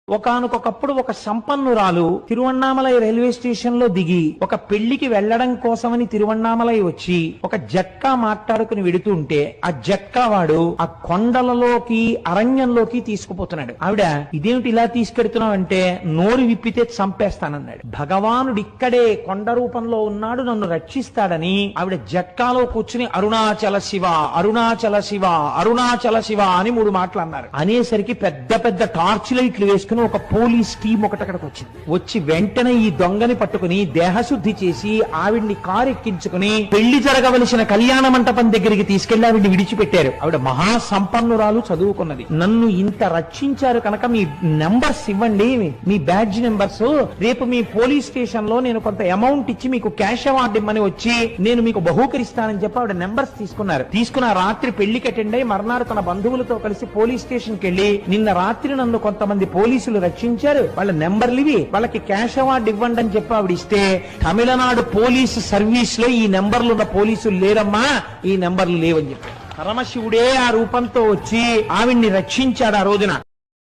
ఒకానొకప్పుడు ఒక సంపన్నురాలు Tiruvannamalai railway station లో దిగి ఒక పెళ్లికి వెళ్లడం కోసమని తిరువణ్ణామలై వచ్చి ఒక జట్కా మాట్లాడుకుని వెడుతుంటే ఆ జట్కా వాడు ఆ కొండలలోకి అరణ్యంలోకి తీసుకుపోతున్నాడు. ఆవిడ ఇదేమిటి ఇలా తీసుకెడుతున్నావు అంటే నోరు విప్పితే చంపేస్తానన్నాడు. భగవానుడు ఇక్కడే కొండ రూపంలో ఉన్నాడు, నన్ను రక్షిస్తాడని ఆవిడ జట్కాలో కూర్చుని అరుణాచల శివ అరుణాచల శివ అరుణాచల శివ అని 3 మాటలు అన్నారు. అనేసరికి పెద్ద పెద్ద టార్చ్ లైట్లు వేసుకుని ఒక పోలీస్ టీం ఒకటి అక్కడికి వచ్చింది. వచ్చి వెంటనే ఈ దొంగని పట్టుకుని దేహశుద్ధి చేసి ఆవిడ్ని కారు ఎక్కించుకుని పెళ్లి జరగవలసిన కళ్యాణ మంటపం దగ్గరికి తీసుకెళ్లి ఆవిడ్ని విడిచిపెట్టారు. ఆవిడ మహా సంపన్నురాలు, చదువుకున్నది. నన్ను ఇంత రక్షించారు కనుక మీ నెంబర్స్ ఇవ్వండి, మీ బ్యాడ్జ్ నెంబర్స్, రేపు మీ పోలీస్ స్టేషన్ లో నేను కొంత అమౌంట్ ఇచ్చి మీకు క్యాష్ అవార్డు ఇమ్మని వచ్చి నేను మీకు బహూకరిస్తానని చెప్పి ఆవిడ నెంబర్స్ తీసుకున్నారు. తీసుకున్న రాత్రి పెళ్లికి అటెండ్ అయ్యి మర్నాడు తన బంధువులతో కలిసి పోలీస్ స్టేషన్ కి వెళ్లి నిన్న రాత్రి నన్ను కొంతమంది పోలీసులు రక్షించారు, వాళ్ళ నెంబర్లు ఇవి, వాళ్ళకి క్యాష్ అవార్డు ఇవ్వండి అని చెప్పి ఆవిడ ఇస్తే తమిళనాడు పోలీసు సర్వీస్ లో ఈ నెంబర్లు ఉన్న పోలీసులు లేరమ్మా, ఈ నెంబర్లు లేవని చెప్పి పరమశివుడే ఆ రూపంతో వచ్చి ఆవిడ్ని రక్షించాడు ఆ రోజున.